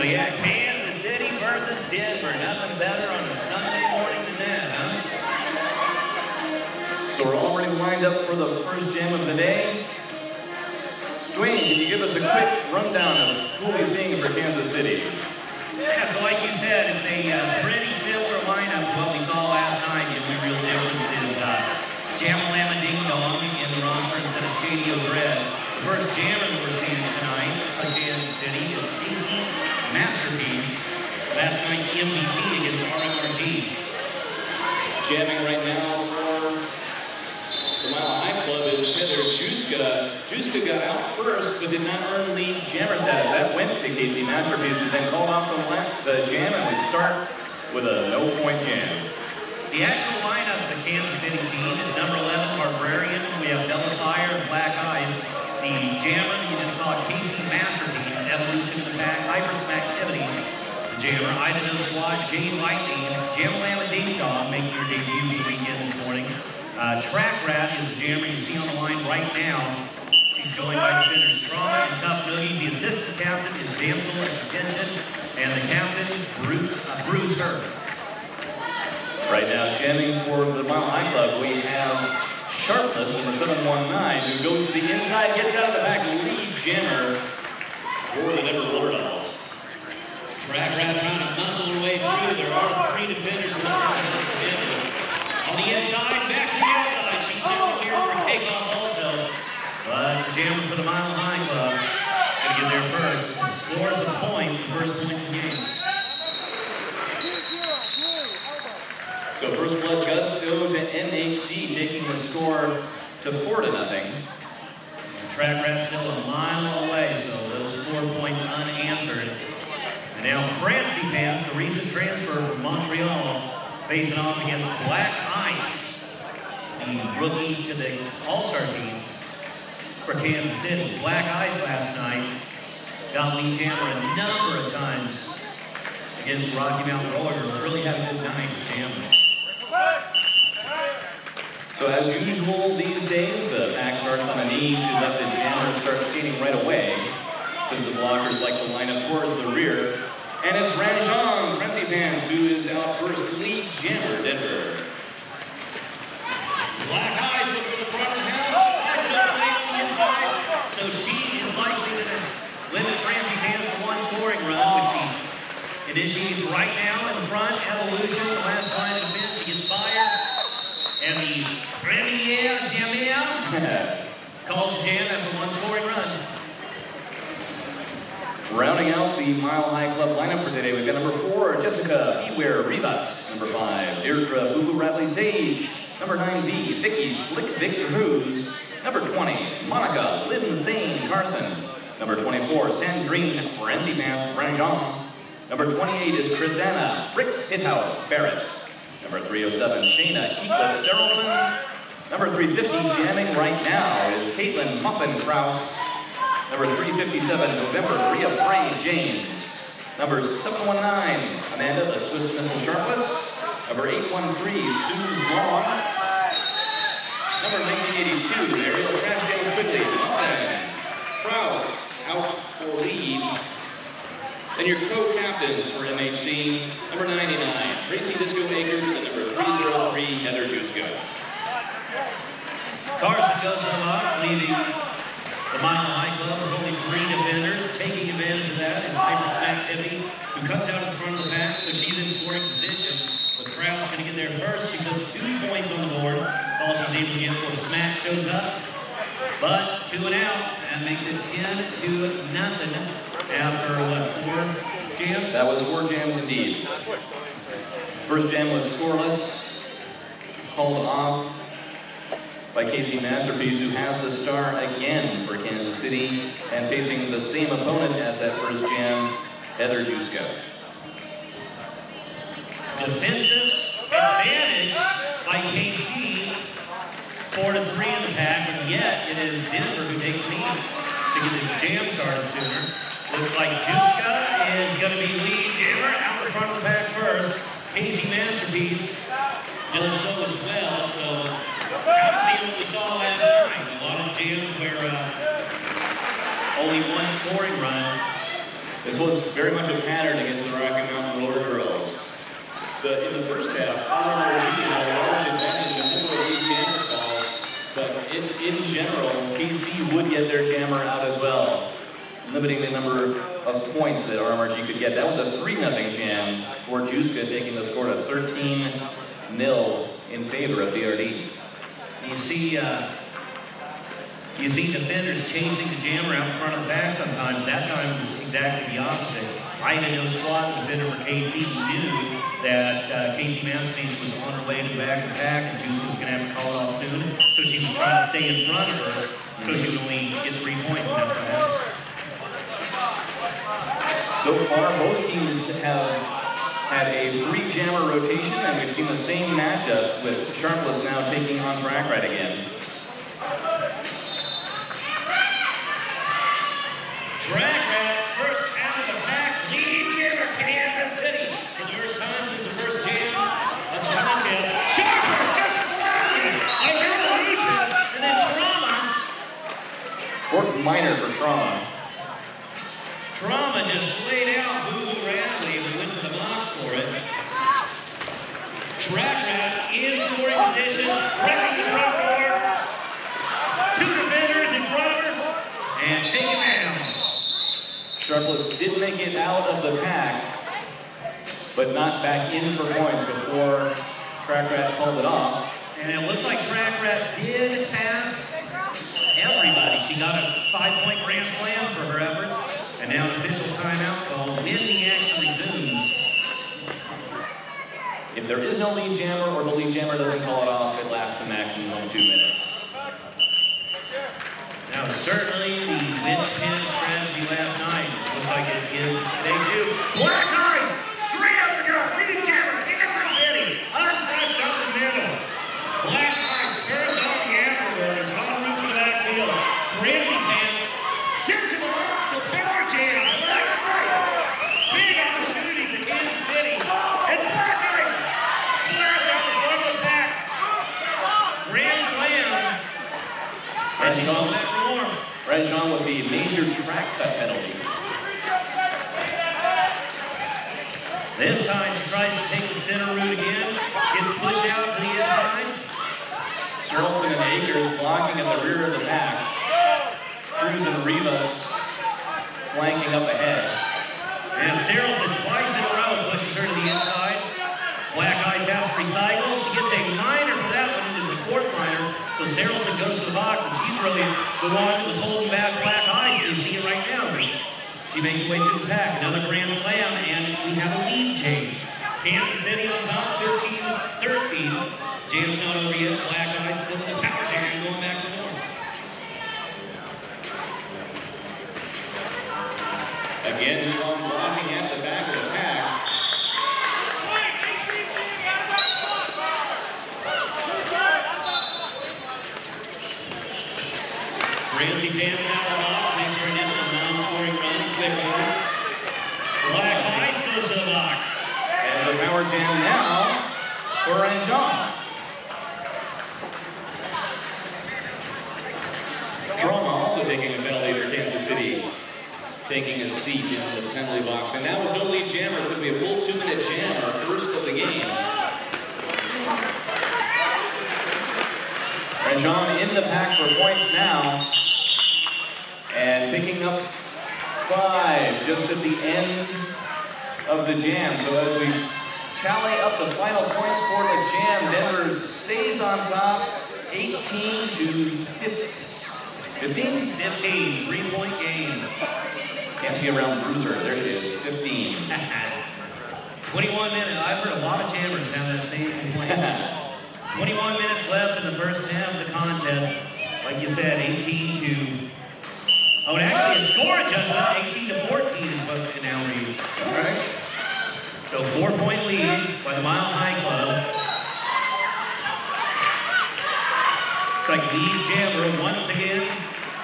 yeah, Kansas City versus Denver. Nothing better on a Sunday morning than that, huh? So we're already lined up for the first jam of the day. Dwayne, can you give us a quick rundown of who we'll be seeing for Kansas City? Yeah, so like you said, it's a pretty similar lineup to what we saw last night. The only real difference is Jamalama Ding Dong in the roster instead of Shady O'Bred. The first jammer that we're seeing tonight for Kansas City is Casey Masterpiece. Last night's MVP against RMRG. Jamming right now for the Mile High Club is Heather Juska. Juska got out first, but did not earn lead jammer status. That went to Casey Masterpiece, who then called off the jam, and we start with a no-point jam. The actual lineup of the Kansas City team is number 11, Barbarian. We have Bella Fire and Black Ice. The jammer that you just saw, Casey Masterpiece, Evolution of the Pack, Hypersmacktivity. The jammer, Idaho Squad, Jade Lightning, Jamalama Ding Dong making your debut for the weekend this morning. Track Rat is the jammer you see on the line right now. She's joined by defenders Trauma and Tough Noogies. The assistant captain is Damsel at Detention, and the captain, Bruce Her. Right now, jamming for the Mile High Club, we have Sharpless, number 719, who goes to the inside, gets out of the back, lead jammer for the Denver Blue Dolls. Track Rat trying to muscle her way through. There are 3 defenders in the front. On the inside, back to the outside. She's still here for takeoff also. But the jammer for the Mile High Club going to get there first. Scores of points, the first points of the game. So first blood does go to NHC, taking the score to 4-0. Track Rat's still a mile away, so those 4 points unanswered. And now Francie Pants, the recent transfer from Montreal, facing off against Black Ice, the rookie to the All-Star team for Kansas City. Black Ice last night got lead jammer a number of times against Rocky Mountain Roller Girls. Really had a good night with jamming. So as usual these days, the pack starts on a knee to let the jammer start skating right away, since the blockers like to line up towards the rear. And it's Ranjan Francie Pants who is out first, lead jammer, Denver. Black Eyes look for the front of the house, slides it up on the inside, so she is likely to limit Francie Pants to 1 scoring run, which she initiates right now in the front. Evolution, the last line of defense, she gets fired. And the Premier Jammer calls the jam after 1 scoring run. Rounding out the Mile High Club lineup for today, we've got number 4, Jessica Beware Rivas. Number 5, Deirdre Boo Boo Radley Sage. Number 9B, Vicky Slick Vic Cruz. Number 20, Monica Lynn Zane Carson. Number 24, Sandrine Francie Pants Ranjan. Number 28 is Chrisanna Bricks Hithouse Barrett. Number 307, Shayna Heathcliff Serrelson. Number 350, jamming right now, is Caitlin Muffin Krause. Number 357, November Rhea Bray James. Number 719, Amanda the Swiss Missile Sharpless. Number 813, Suze Long. Number 1982, Ariel Crash James Quigley, Muffin Krause out for lead. And your co-captains for MHC, number 99, Tracy Disco Akers, and number 303, Heather Juska. Carson goes to the box, leaving the Mile High Club with only 3 defenders. Taking advantage of that is Hypersmacktivity, who cuts out in front of the pack, so she's in scoring position. But Krause going to get there first. She puts 2 points on the board. That's all she's able to get before Smack shows up. But 2 and out, and makes it 10-0 after, what, 4 jams? That was 4 jams indeed. First jam was scoreless, called off by Casey Masterpiece, who has the star again for Kansas City, and facing the same opponent as that first jam, Heather Juska. Defensive advantage by KC, 4-3 in the pack, and yet it is Denver who takes the lead to get the jam started sooner. Looks like Juska is going to be lead jammer out in front of the pack first. Casey Masterpiece does so as well, so kind of seeing what we saw last night. A lot of jams where only 1 scoring run. This was very much a pattern against the Rocky Mountain Roller Girls. In the first half, RMRG had a large advantage in midway jammer calls, but in general, KC would get their jammer out as well, limiting the number of points that RMRG could get. That was a 3-0 jam for Juska, taking the score to 13-0 in favor of BRD. You see defenders chasing the jammer out in front of the back sometimes. That time was exactly the opposite. I had no squad defender for KC who knew that Casey Masterpiece was on her way to the back of the pack and Juicy was going to have to call it off soon. So she was trying to stay in front of her so she would only get 3 points, and that's what happened. So far, both teams have had a 3-jammer rotation, and we've seen the same matchups with Sharpless now taking on Track Right again. Track Rat, first out of the pack, lead jammer, Kansas City. For the first time since the first jam of the contest. Sharpless just flying! A revolution! And then Trauma. Fourth minor for Trauma. Trauma just laid out Boo Boo Radley and went to the box for it. Track Rat in scoring position, wrecking the front door. 2 defenders in front of her, and taken down. Sharpless did make it out of the pack, but not back in for points before Track Rat called it off. And it looks like Track Rat did pass everybody. She got a 5-point grand slam for her efforts. And now an official timeout call when the action resumes. If there is no lead jammer or the lead jammer doesn't call it off, it lasts a maximum of 2 minutes. Now certainly the linchpin strategy last night looks like it is today too. Black Eyes, straight up the gut, lead jammer, Kansas City, untouched up the middle. Black Eyes turns on the afterwards, en route to the backfield. Crazy Pants, sent to the box, so power jam. Black Eyes, big opportunity for Kansas City. And Black Eyes, blast out the front of the pack. Grand slam. And she's on that form. Red Jean with the major track cut penalty. This time she tries to take the center route again. Gets pushed out to the inside. Searleson and Akers blocking at the rear of the pack. Cruz and Rivas flanking up ahead. And Searleson twice in a row pushes her to the inside. Black Eyes has to recycle. She gets a minor for that one. It is the 4th minor. So Searleson goes to the box, and she's really the one that was holding back Black Eyes. You see it right now. She makes her way through the pack. Another grand slam, and we have a lead change. Kansas City on top, 15-13. Jam's not over yet. Black Eyes still in the power jam, going back to norm. Again, strong blocking at the back of the pack. Ramsey Pants out of the box, makes her initial non-scoring run, quick move. Black Eyes goes to the box. And the power jam now for Ranjon. Trauma also taking a penalty for Kansas City, taking a seat in the penalty box. And now with no lead jammer, it's going to be a full 2-minute jam, our first of the game. Ranjon in the pack for points now. And picking up 5 just at the end of the jam. So as we tally up the final points for the jam, Denver stays on top, 18-15. 15, 3-point game. Can't see around Bruiser. There she is, 15. 21 minutes. I've heard a lot of jammers have that same complaint. 21 minutes left in the first half of the contest. Like you said, 18 to... Oh, and actually a score adjustment, 18-14 is what it now reads. All right. So 4-point lead by the Mile High Club. It's like lead jammer once again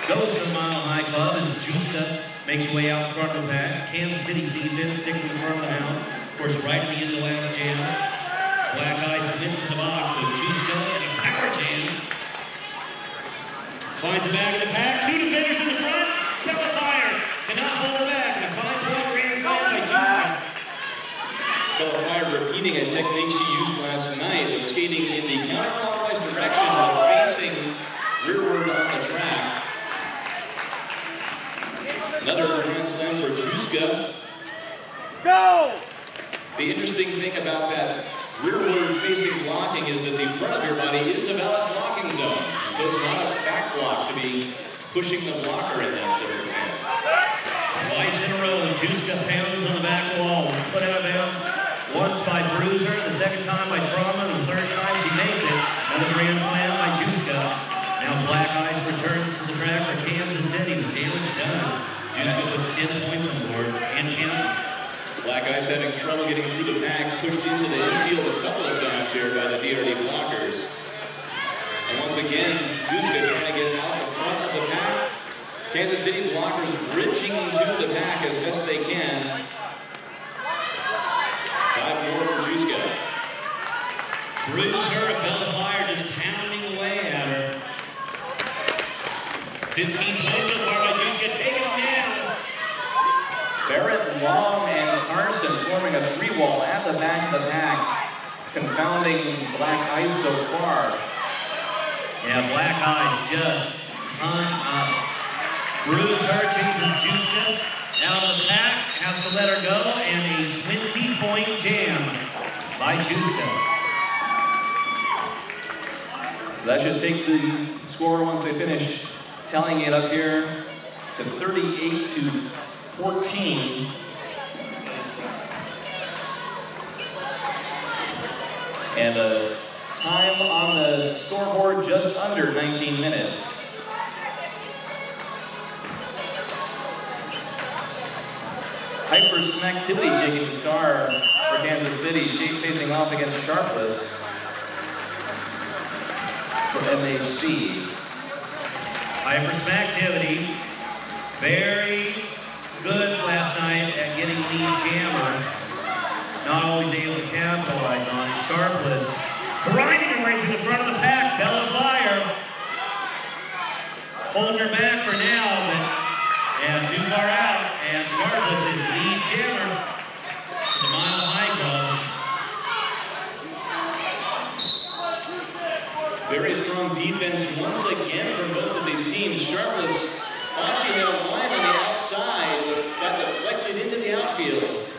goes to the Mile High Club as Juska makes her way out in front of the pack. Kansas City's defense sticking in the front of the house. Of course, right at the end of the last jam. Black Eyes spin to the box with Juska and a power jam. Finds the back of the pack. 2 defenders in the front. Fire cannot hold her back. A 5-point Bellafire repeating a technique she used last night of skating in the counterclockwise direction while facing rearward on the track. Another grand slam for Juska. Go! The interesting thing about that rearward facing blocking is that the front of your body is a valid blocking zone. So it's not a back block to be pushing the blocker in that circumstance. Twice in a row, Juska pounds on the back wall. Put out of bounds. Once by Bruiser, the second time by Trauma, the third time she makes it. Another grand slam by Juska. Now Black Ice returns to the track for Kansas City with damage done. Juska puts 10 points on board and counting. Black Ice having trouble getting through the pack, pushed into the infield a couple of times here by the DRD blockers. And once again, Juska trying to get out the front of the pack. Kansas City blockers bridging to the pack as best they can. 5 more for Juska. Bruiser of Bellafire just pounding away at her. 15 points so far by Juska, taking it down. Barrett, Long, and Carson forming a 3-wall at the back of the pack, confounding Black Ice so far. Yeah, Black Ice just hung up. Bruiser chases Juska out of the pack, has to let her go, and a 20-point jam by Juska. So that should take the score once they finish tallying it up here to 38-14. And a time on the scoreboard just under 19 minutes. Hypersmacktivity taking the star for Kansas City. She facing off against Sharpless for MHC. Hypersmacktivity, very good last night at getting lead jammer. Not always able to capitalize on it. Sharpless grinding her way through the front of the pack. Bellafire holding her back for now, but and too far out. And Sharpless is lead jammer for the Mile High Club. Very strong defense once again from both of these teams. Sharpless thought she had a line on the outside, but got deflected into the outfield.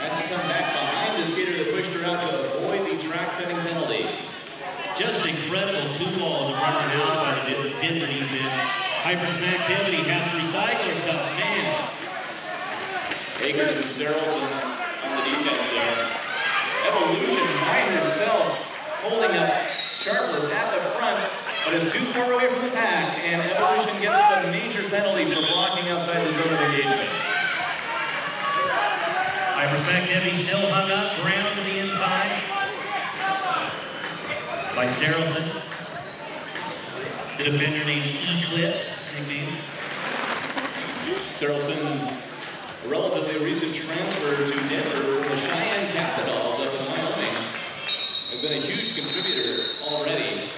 Has to come back behind the skater that pushed her out to avoid the track cutting penalty. Just an incredible 2-wall in the front of the house by the Denver defense. Hypersmacktivity has to recycle herself, man. Akers and Sarelson on the defense there. Evolution by herself, holding up Sharpless at the front, but is too far away from the pack, and Evolution gets the major penalty for blocking outside the zone of engagement. Hypersmacktivity still hung up, ground to the inside by Sarelson. The defender named Eclipse, nickname. Sarelson, a relatively recent transfer to Denver from the Cheyenne Capitals up in Wyoming, has been a huge contributor already.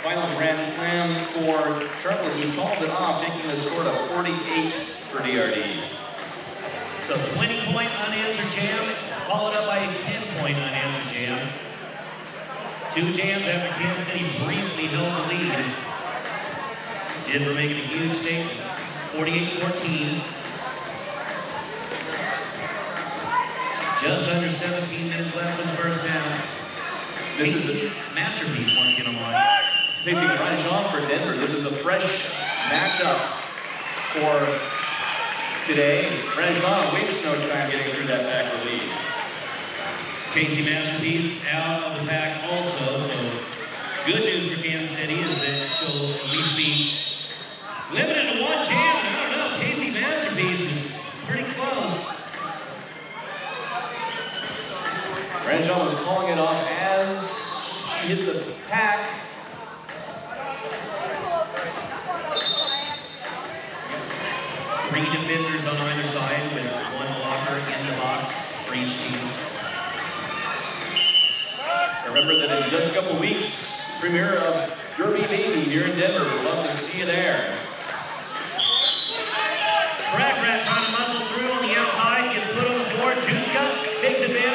Final grand slam for Sharpless, who calls it off, taking the score to 48 for DRD. So 20-point unanswered jam, followed up by a 10-point unanswered jam. 2 jams after Kansas City briefly held the lead. Denver making a huge statement, 48-14. Just under 17 minutes left in the first half. This is a masterpiece once again on line. Facing Rajan for Denver. This is a fresh matchup for today. Rajan wastes no time getting through that back lead. Casey Masterpiece out of the pack also, so good news for Kansas City is that she'll at least be limited to 1 jam. I don't know, Casey Masterpiece was pretty close. Rajan was calling it off as she hits a pack. Three defenders on either side with 1 blocker in the box for each team. Remember that in just a couple weeks, premiere of Derby Baby here in Denver. We'd love to see you there. Track rat trying to muscle through on the outside, gets put on the board. Juska takes advantage.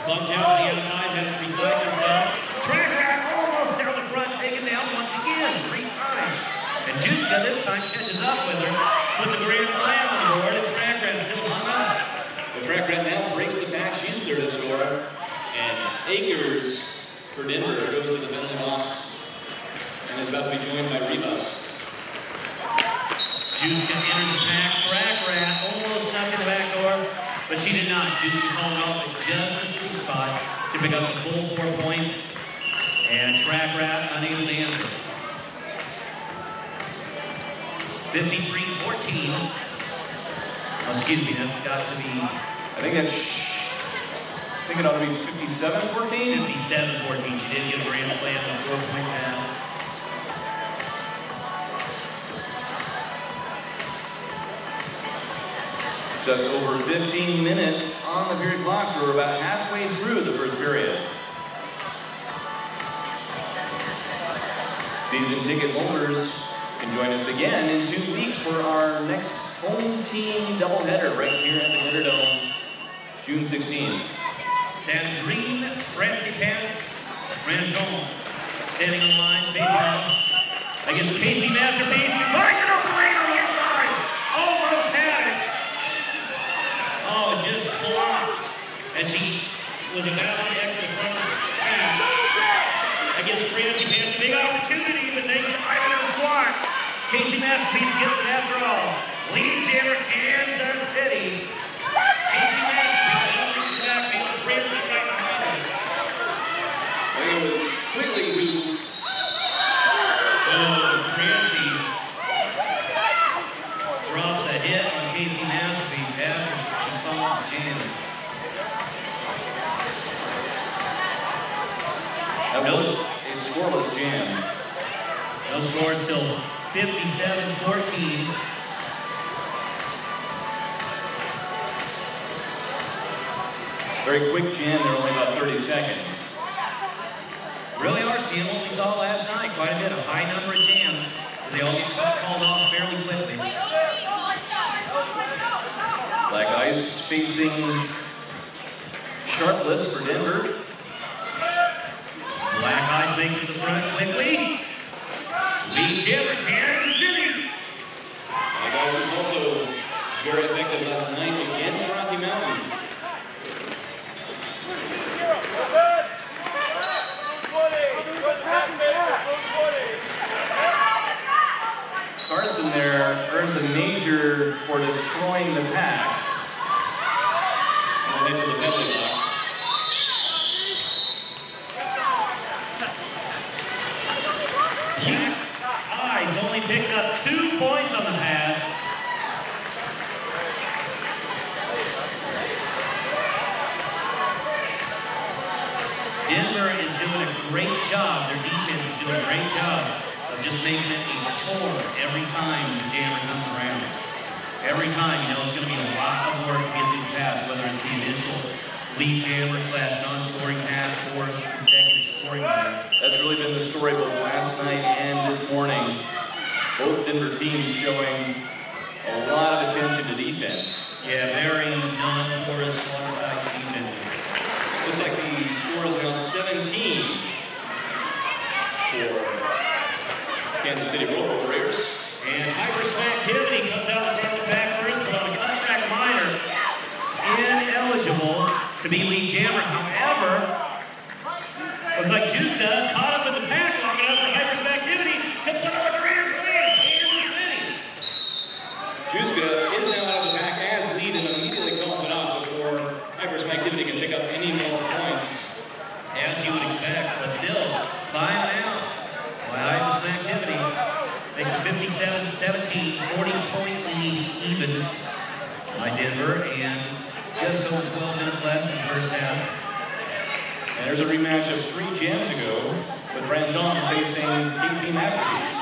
Bumped out to the outside, has to reside himself. Track rack almost down the front, taken down once again, 3 times. And Juska this time catches up with her, puts a grand slam on the board, and Track Rat still hung up. The Track Rat now breaks the pack. She's clear to score. And Akers for Denver goes to the penalty box and is about to be joined by Rivas. Juska enters the pack. Track Rat almost snuck in the back door, but she did not. Juska called off at just the sweet spot to pick up the full 4 points. And Track Rat unable to answer. 53-14. Oh, excuse me, that's got to be... I think it ought to be 57-14? 57-14. She did get a grand slam on a 4-point pass. Just over 15 minutes on the period clock, so we're about halfway through the first period. Season ticket holders can join us again in 2 weeks for our next home team doubleheader right here at the Hitterdome, June 16th. Sandrine Francipants Ranjon standing on the line, facing off against Casey Masterpiece. Finds it over the lane on the inside. Almost had it. Oh, just blocked. And she was about to exit the front of the pass against Francipants. A big opportunity, but they get right into the squat. Casey Masterpiece gets it after all. Lead jammer Kansas City. Casey Masterpiece opening the backfield. Francis right behind him. It was quickly to... Oh, Francie drops a hit on Casey Masterpiece after she fumbles the jam. That was a scoreless jam. No score until 57-14. Very quick jam, they're only about 30 seconds. Really are seeing what we saw last night. Quite a bit, a high number of jams, as they all get called off fairly quickly. Black Ice facing Sharpless for Denver. Black Ice makes it to the front quickly. Lead jammer Kansas City. Black Ice was also very effective last night against Rocky Mountain. Carson there earns a major for destroying the pack. And into the penalty box. Ice only picks up 2 points on the pass. Denver is doing a great job. Their defense is doing a great job of just making it a chore every time the jammer comes around. Every time, you know, it's going to be a lot of work to get these passes, whether it's the initial lead jammer / non-scoring pass or consecutive scoring pass. That's really been the story both last night and this morning. Both Denver teams showing a lot of attention to defense. Yeah, very non-porous watertight defenses. Looks like the score is now 17 for Kansas City Roll Warriors. And Hypersmacktivity comes out in front of the pack first, but on a contract minor, ineligible to be lead jammer. However, looks like Juska caught up with the pack long enough for Hypersmacktivity to put up a grand slam. Kansas City. Juska is now out of the pack as lead and immediately calls it off before Hypersmacktivity can pick up any more points. As you would expect, but still, 5 out by Hypersmacktivity. Makes a 57-17, 40-point lead even by Denver, and just over 12 minutes left in the first half. And there's a rematch of 3 jams ago with Ranjon facing Casey Masterpiece.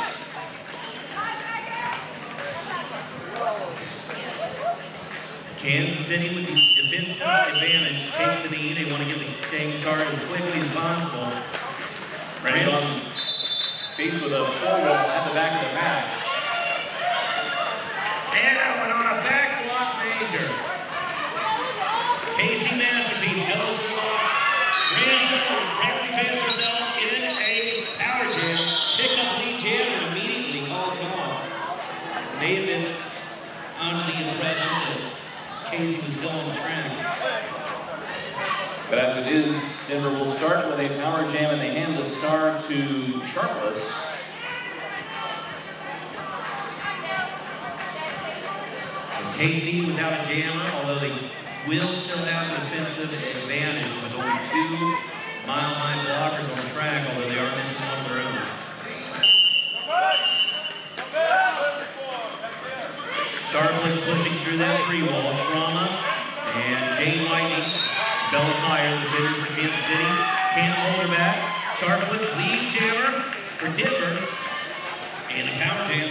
Kansas City with the defensive advantage takes the knee. They want to get the thing started as quickly as possible. Ranjon faced with a 4-roll at the back of the pack. And that one on a back block major. Casey Masterpiece goes to the box But as it is, Denver will start with a power jam and they hand the star to Sharpless. KC without a jammer, although they will still have an defensive advantage with only 2 mile-high blockers on the track, although they are missing one of their own. Sharpless pushing through that free wall. Trauma and Jane Lightning, Bella Fire, the bidders for Kansas City. Can't hold her back. Sharpless lead jammer for Denver and a power jam.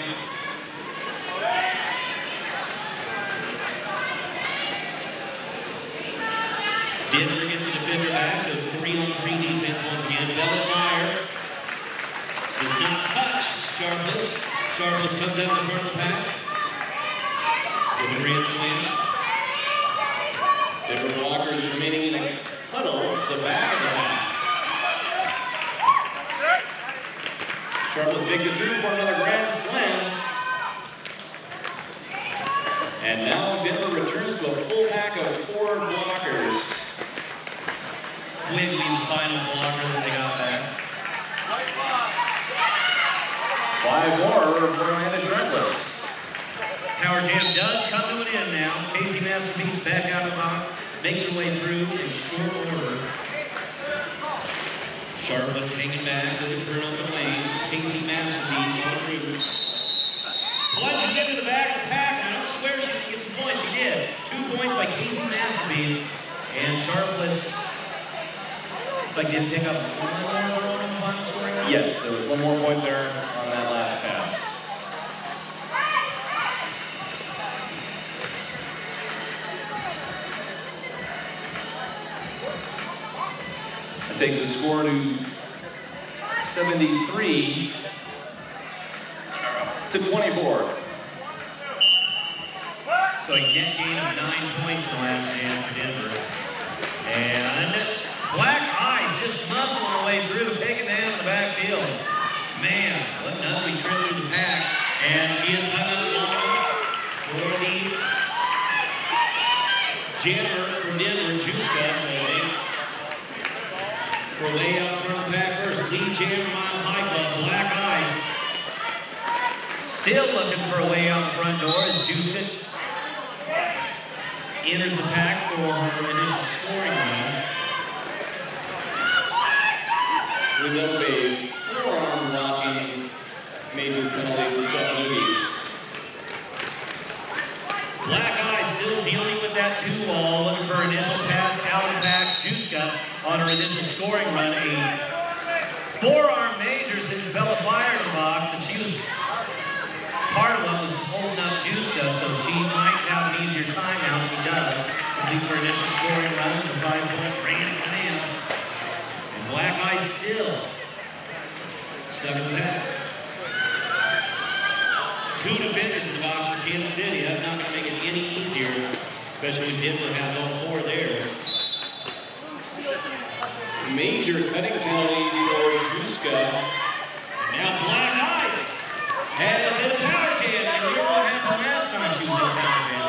Denver gets the defender back, so it's 3-on-3 defense once again. Bella Fire does not touch Sharpless. Sharpless comes out in the front of the pack with a grand slam. Denver blockers remaining in a huddle at the back of the pack. Sharpless makes it through for another grand slam. And now Denver returns to a full pack of 4 blockers. Wiggly, the final blocker that they got back. 5 more for Amanda Sharpless. Power jam does come to an end now. Casey Masterpiece back out of the box, makes her way through in short order. Sharpless hanging back with the Colonel to lane. Casey Masterpiece on route. Plunges into the back of the pack. I don't swear she didn't get some points. She did. 2 points by Casey Masterpiece. And Sharpless, looks like they didn't pick up one more on the final scoring. Yes, there was 1 more point there on that last pass. It takes a score to 73 to 24. So a net gain of 9 points in the last jam for Denver. And Black Ice just muscling her way through, taking down in the backfield. Man, what an ugly trip through the pack. And she is hung up long enough for the jammer from Denver, Juska. For layout from the pack first, lead jammer, Mile High Club, Black Ice. Still looking for a way out the front door as Juska enters the pack for her initial scoring run. That was a forearm blocking major penalty for Jeff Lugies. Black Eye still dealing with that 2-wall, looking for initial pass out of the pack. Juska on her initial scoring run. A forearm major since Bella fired in the box, and she was part of what was holding up Juska, so she might have an easier time now. She does. Completes her initial scoring run with a 5-point grand slam. And Black Eye still stuck in the pack. 2 defenders in the box for Kansas City. That's not going to make it any easier, especially when Denver has all 4 of theirs. Major cutting penalty for Juska. Now Black Ice has hit a power jam, and we what happened last time she was in a power jam.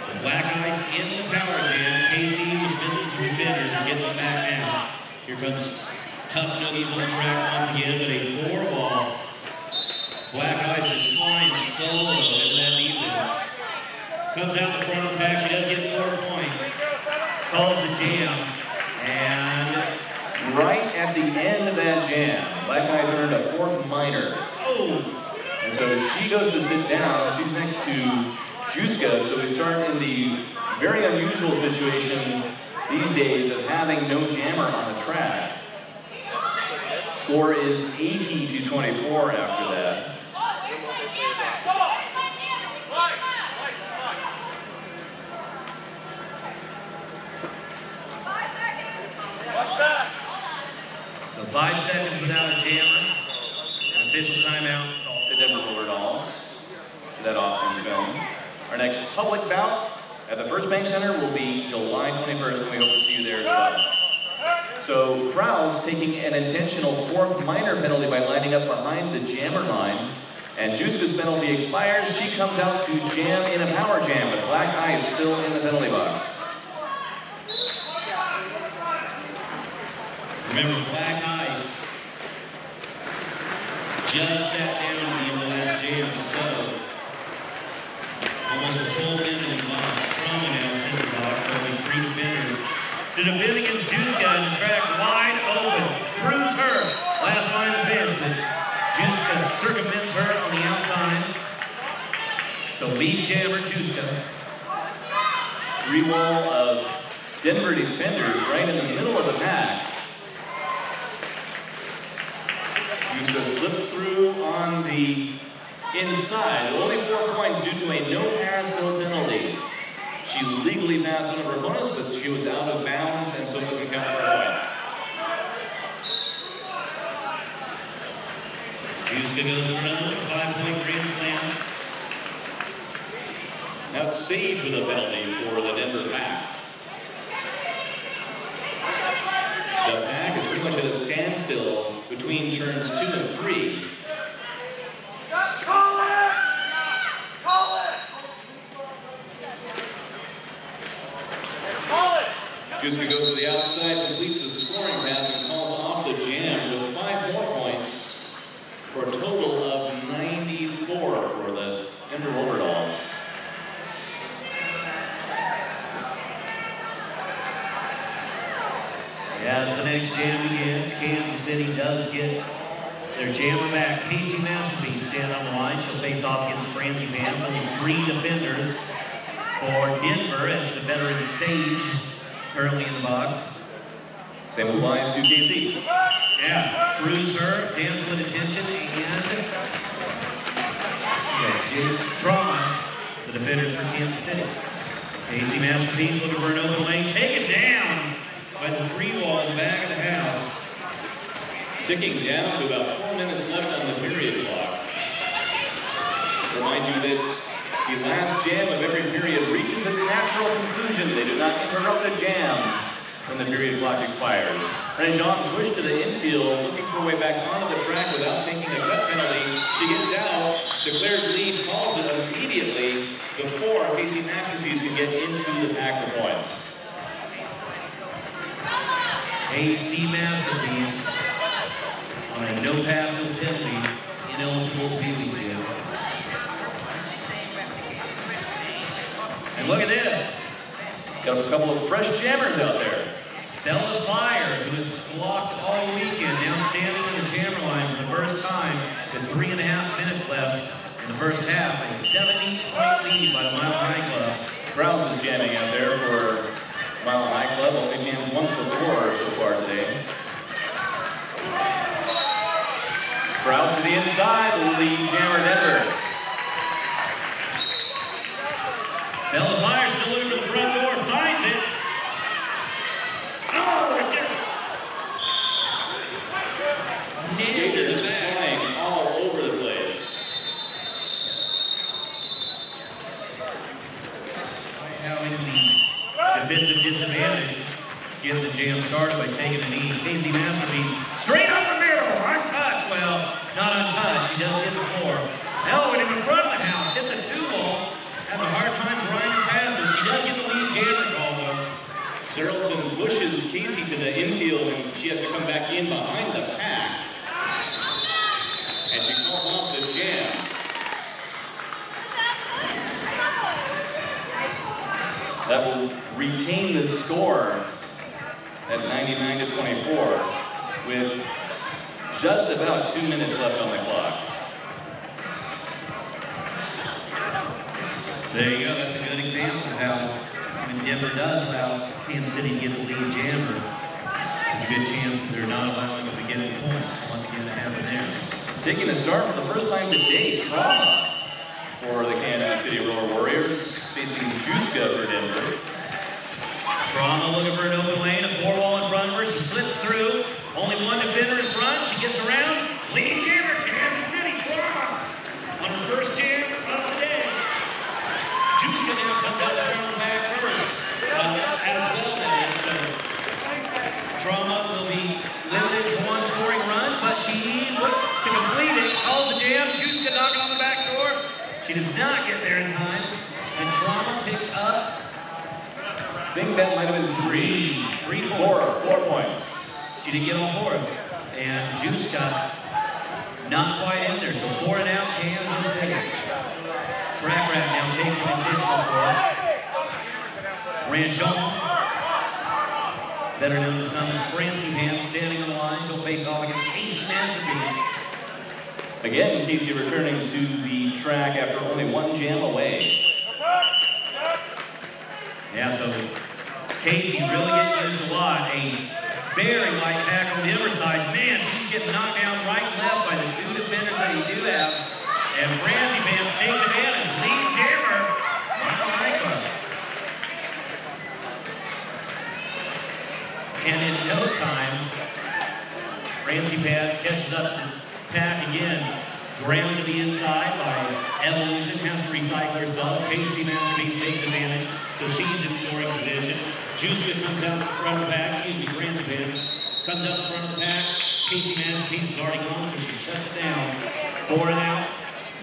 So Black Ice in the power jam. KC was missing some defenders and getting them back now. Here comes Tough Nuggies on the track once again, but a 4-ball. Black Ice is flying solo in that defense. Comes out the front of the pack, she does get 4 points. Calls the jam, and Right at the end of that jam, Black Ice earned a 4th minor. oh, And so she goes to sit down. She's next to Juska, so we start in the very unusual situation these days of having no jammer on the track. Score is 80 to 24 after that. so 5 seconds without a jammer. An official timeout. The Denver Bulldogs. That option going. Our next public bout at the First Bank Center will be July 21st, and we hope to see you there as well. So Krause taking an intentional fourth minor penalty by lining up behind the jammer line. And Juska's penalty expires. She comes out to jam in a power jam with black ice still in the penalty box. Remember, black ice just sat down at the end of the last jam, so almost a full minute in the box. Trauma now center box, so only 3 defenders. The defending is Juska in the track wide open. Throws her. Last line of defense, but Juska circumvents her on the outside. So lead jammer Juska. 3 wall of Denver defenders right in the middle of the pack. Juska slips through on the inside. Only 4 points due to a no pass, no penalty. She legally passed one of her opponents, but she was out of bounds, and so doesn't count for a point. Juska goes for another 5-point grand slam. Now it's Sage with a penalty for the Denver pack. The pack is pretty much at a standstill between turns 2 and 3. Call it! Call it! Call it! Juska goes to the outside, completes the scoring pass, and calls off the jam with 5 more points for a total of 94 for the Denver Roller Dolls. As the next jam begins, Kansas City does get their jammer back. Casey Masterpiece stand on the line. She'll face off against Francie Vance. Only 3 defenders for Denver as the veteran Sage currently in the box. Same applies to KC. Yeah, throws her, damsel in attention, and Trauma, the defenders for Kansas City. Casey Masterpiece looking for an open lane, taken down by the 3 wall in the back of the house. Ticking down to about 4 minutes left on the period clock. Remind you that the last jam of every period reaches its natural conclusion. They do not interrupt the jam when the period clock expires. Jean pushed to the infield, looking for a way back onto the track without taking a cut penalty. She gets out, declared lead, calls it immediately before Casey Masterpiece can get into the pack for points. AC Masterpiece on a no pass, no penalty, ineligible to be lead jam. And look at this. Got a couple of fresh jammers out there. Bella Fire, who was blocked all weekend, now standing on the jammer line for the first time with 3.5 minutes left in the first half. A 70-point lead by the Mile High Club. Krause is jamming out there for Mile High Club. Only jammed once before so far today. Krause to the inside, lead jammer Denver. Bella Fire still looking for the front door, finds it. Oh, it just Skaters flying all over the place. having the defensive disadvantage. Get the jam started by taking a knee. Casey Masterpiece straight up the middle, untouched. Well, not untouched. She does hit the floor. Elwood in front of the house hits a 2-ball. Has a hard time grinding passes. She does get the lead jammer call though. Serrelson pushes Casey to the infield, and she has to come back in behind the pack. And she calls off the jam. That will retain the score at 99-24 with just about 2 minutes left on the clock. So there you go. That's a good example of how when Denver does allow Kansas City to get the lead jammer, there's a good chance that they're not allowing them to get any points. Once again, it happened there. Taking the start for the first time today, Trauma for the Kansas City Roller Warriors, facing Juska for Denver. Trauma looking for an open lane, a 4-wall in front of her. She slips through. Only one defender in front. She gets around. Lead jammer, Kansas City, Trauma on her first jam of the day. Juska now comes out of the back think that might have been three. 4 points. She didn't get all 4 of them. And Juska not quite in there. So 4 and out, Kansas City. Track wrap now takes an intentional for Ranchon. Better known to some as Francie Pants, standing on the line. She'll face off against Casey Masterpiece. Again, Casey returning to the track after only 1 jam away. Yeah, so Casey really getting used a lot. A very light pack on the other side. Man, she's getting knocked down right and left by the 2 defenders that he do have. And Francie Pants takes advantage. Lead jammer. And in no time, Francie Pants catches up to the pack again. Ground to the inside by Evolution, has to recycle herself. Casey Masterpiece takes advantage, so she's in scoring position. Juice comes out in front of the pack, Francie Pants comes out in front of the pack. Casey Masterpiece is already gone, so she shuts it down. 4 and out,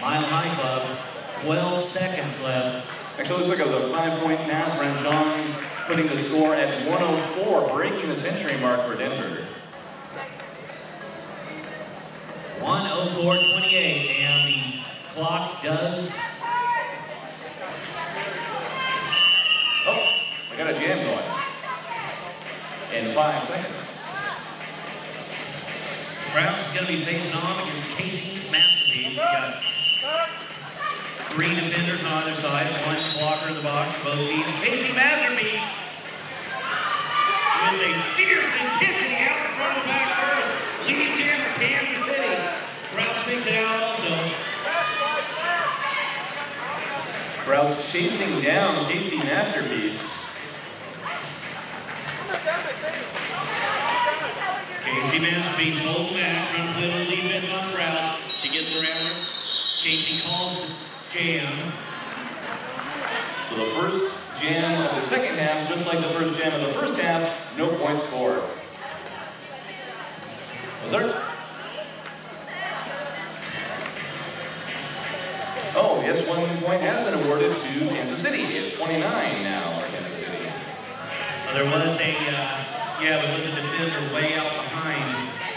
Mile High Club, 12 seconds left. Actually, looks like it was a 5-point pass. Ranchon putting the score at 104, breaking the century mark for Denver. 1:04:28, and the clock does. Oh, we got a jam going. In 5 seconds. Krause is going to be facing off against Casey Masterpiece. We got 3 defenders on either side, 1 blocker in the box for both teams. Casey Masterpiece with a fierce intensity out in front of the back first. Lead jammer Kansas City. Krause makes it out also. Krause chasing down Casey Masterpiece. Casey Masterpiece holding back, trying to play a little defense on Krause. She gets around her. Casey calls the jam. So the first jam of the second half, just like the first jam of the first half, no points scored. Was there? Oh, yes, 1 point has been awarded to Kansas City. It's 29 now for Kansas City. Well, there was a defender way out behind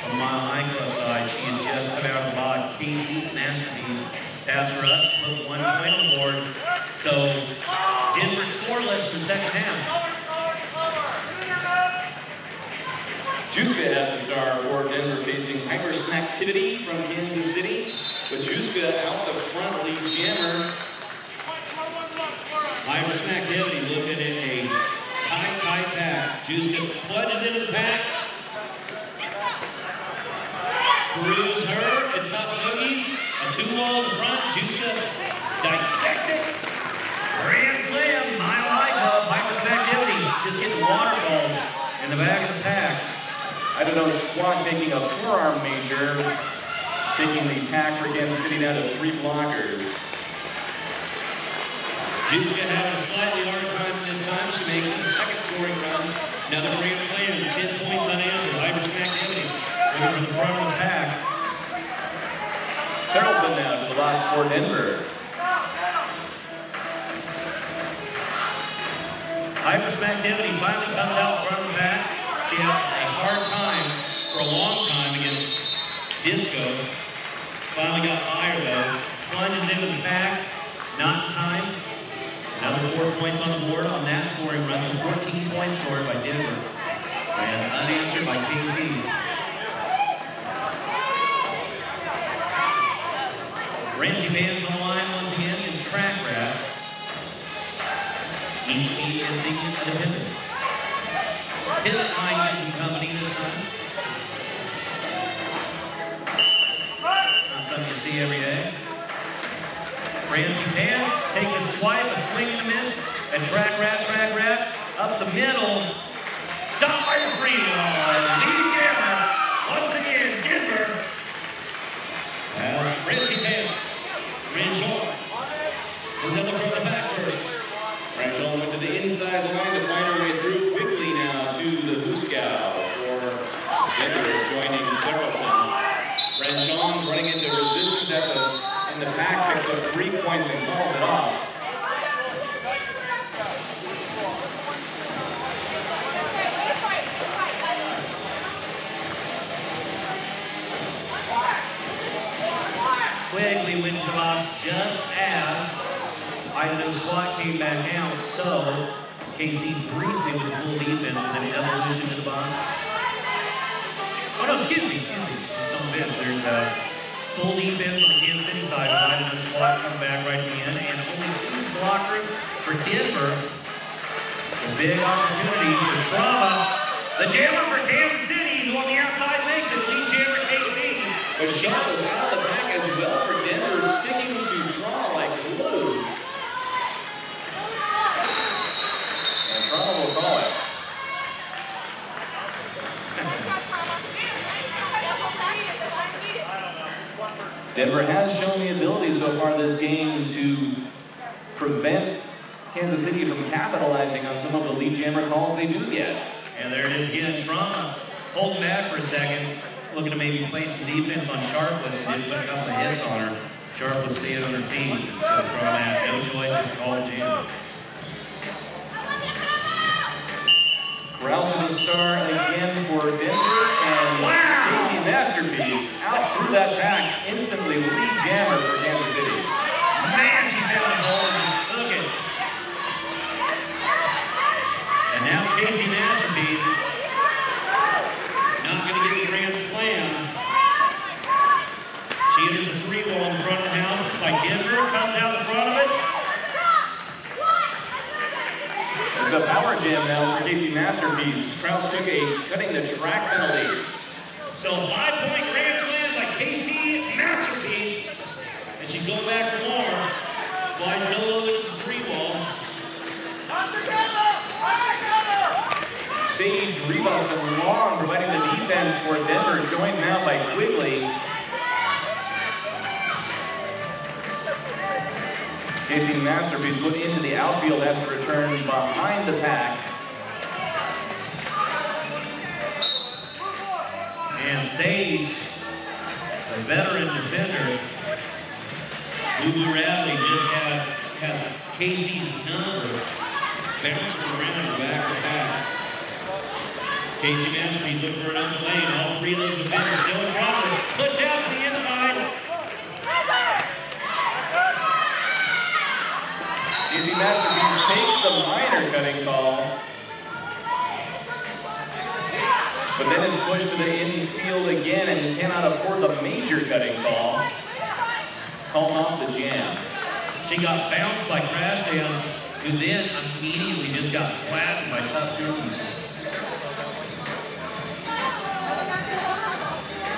on the Mile High Club side. She had just come out of the box. Casey Masterpiece passed her up, put 1 point on the board. So Denver scoreless in the second half. Juska has the star for Denver, facing Hypersmacktivity from Kansas City. With Juska out the front, lead jammer. Hypersmacktivity looking at a tight pack. Juska plunges into the pack. Cruise her, the tough boogies. A 2-wall in the front. Juska dissects it. Grand slam, Mile High Club. Hypersmacktivity just getting waterfalled in the back of the pack. I don't know, Squad taking a forearm major, taking the pack for Kansas City down to 3 blockers. Juska having a slightly harder time this time. She makes the second scoring run. Another grand slam, 10 points unanswered. Hypersmacktivity looking for the front of the pack. Sarelson now to the box for Denver. Hypersmacktivity finally comes out front of the pack. She had a hard time for a long time against Disco. Finally got higher though. Plunges into the pack. Not in time. Another 4 points on the board on that scoring run. So 14 points scored by Denver. And unanswered by KC. Francie Pants on the line once again is track wrap. Each team is seeking a defender. Pivot line using company this time. Not something you see every day. Francie Pants takes a swipe, a swing and a miss, and track wrap, up the middle. Stop by the free ball. Lead jammer. Once again, Denver. As Francie Pants. Ranchon. Who's at the front of the back first? Ranchon went to the inside line to find her way through quickly now to the Huskow for Denver joining Sarelson. Ranchon running into resistance in the pack, picks up 3 points and calls it off. Quigley went to the box just as Idaho squat came back out. So KC briefly with full defense with an evolution to the box. Oh no, excuse me. Just on the bench. There's full defense on the Kansas City side with Idaho squat coming back right at the end, and only 2 blockers for Denver. A big opportunity for trauma. The jammer for Kansas City, who on the outside makes it. Lead jammer KC. But Sharp was out of the back as well for Denver, sticking to draw like glue. And Trauma will call it. Denver has shown the ability so far this game to prevent Kansas City from capitalizing on some of the lead jammer calls they do get. And there it is again, Trauma holding back for a second, looking to maybe play some defense on Sharpless. He did put a couple of hits on her. Sharpless stayed on her feet, so Trauma had no choice but to call a jam. Rouse to the star again for Denver, and Casey Masterpiece out through that pack, instantly lead jammer for Kansas City. Man, she found the ball and just took it. And now Casey Masterpiece, not going to get the grand slam. She enters a 3-wall in front of the house by Denver, comes out in front of it. It's a power jam now for Casey Masterpiece. Kraus took a cutting the track penalty. So 5-point grand slam by Casey Masterpiece. And she's going back for more. Fly solo in the 3-wall. Sage, Rivas, and Long providing the defense for Denver, joined now by Quigley. Casey Masterpiece put into the outfield, has to return behind the pack. And Sage, the veteran defender, Lulu Radley just has Casey's number bouncing around her back to back. Casey Masterpiece looking for another lane. All 3 of those defenders still in front of her. Push out to the inside. Casey Masterpiece takes the minor cutting call, but then is pushed to the infield again and cannot afford the major cutting call. Calls off the jam. She got bounced by Crash Dance, who then immediately just got flattened by Tough Cookies.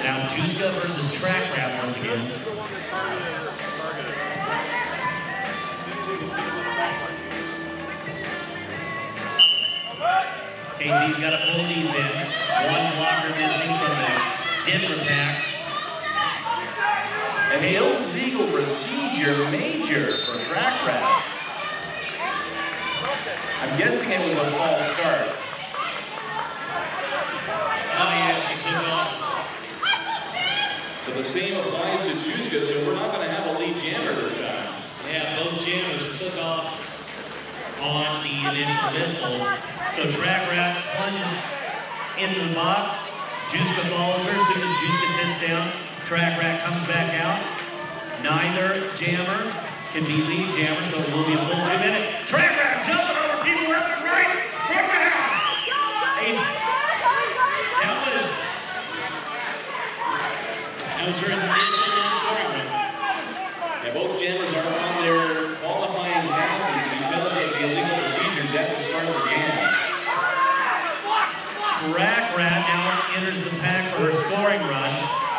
Now Juska versus Track Rap once again. Casey's got a full defense. 1 blocker missing from the Denver pack. An illegal procedure major for Track Rap. I'm guessing it was a false start. Oh yeah, she took off. But the same applies to Juska, so we're not going to have a lead jammer this time. Yeah, both jammers took off on the initial missile. So Track Rat plunges into the box. Juska follows her. As soon as Juska sits down, Track Rat comes back out. Neither jammer can be lead jammer, so it will be a full 2-minute. Track Rat jumping over people left and right. That was her initial scoring run. Yeah, both jammers are on their qualifying passes because of the illegal procedures at the start of the jam. Track Rat now enters the pack for her scoring run.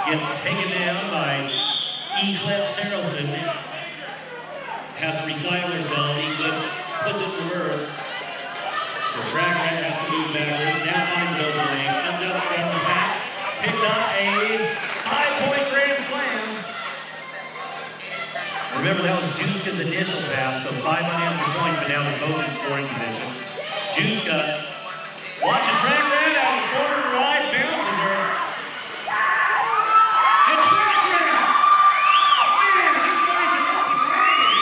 Gets taken down by Eclipse Harrelson. Has to recycle herself. Eclipse puts it in reverse. So Track Rat has to move backwards. Now finds the open lane. Comes out from the pack. Picks up a 5-point grand slam. Remember, that was Juska's initial pass, so 5 unanswered points, but now they're both in scoring position. Juska, watch a Track Rat out of the corner to the right, bounces her. And Track Rat! Man, these guys are not playing.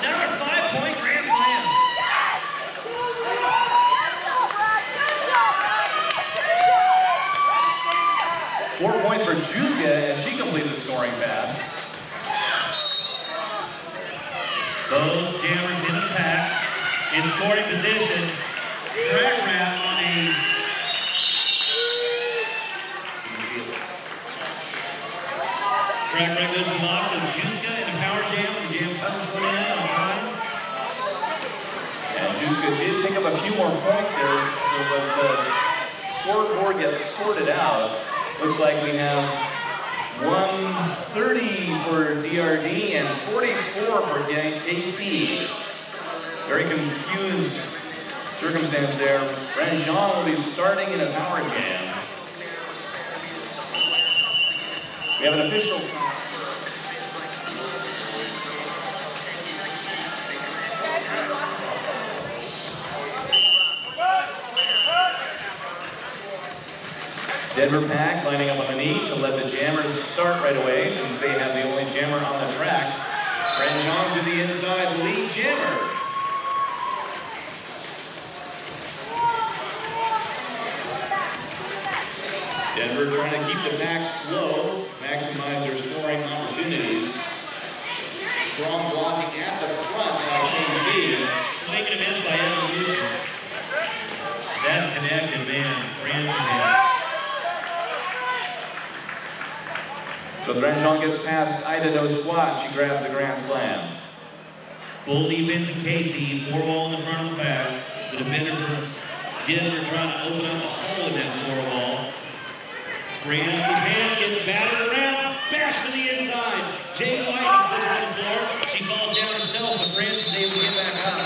Another 5-point grand slam. 4 points for Juska as she completes the scoring pass. Both jammers in the pack. In scoring position. Track wrap on a... Track wrap goes to the box with Juska in the power jam. The jam comes for in on time. And Juska did pick up a few more points there, so as the scoreboard gets sorted out, looks like we have 130 for DRD and 44 for KC. Very confused circumstance there. Ranjan will be starting in a power jam. We have an official. Denver Pack lining up on the knee to let the jammers start right away since they have the only jammer on the track. Ranjan to the inside, lead jammer. Denver trying to keep the pack slow, maximize their scoring opportunities. Strong blocking at the front by KC. Making a miss by Evolution. That connected, man. Ran connected. So Ranjan gets past Ida no squat, she grabs the grand slam. Full defense in Casey, 4-wall in the front of the pack. The defender for Denver trying to open up a hole in that 4-wall. Grants his hands, gets batted around, bash to the inside. Jay White puts her on the floor. She falls down herself, but Grants is able to get back up.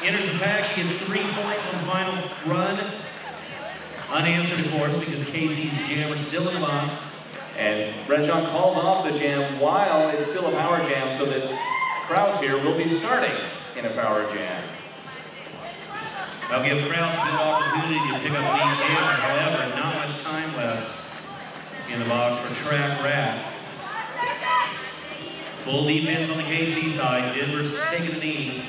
Enters the pack, she gets 3 points on the final run. Unanswered, of course, because Casey's jammer still in the box. And Ranjan calls off the jam while it's still a power jam, so that Kraus here will be starting in a power jam. That'll give Kraus a good opportunity to pick up the jammer. However, not much time left in the box for Track Rat. Full defense on the KC side. Denver's taking the knee.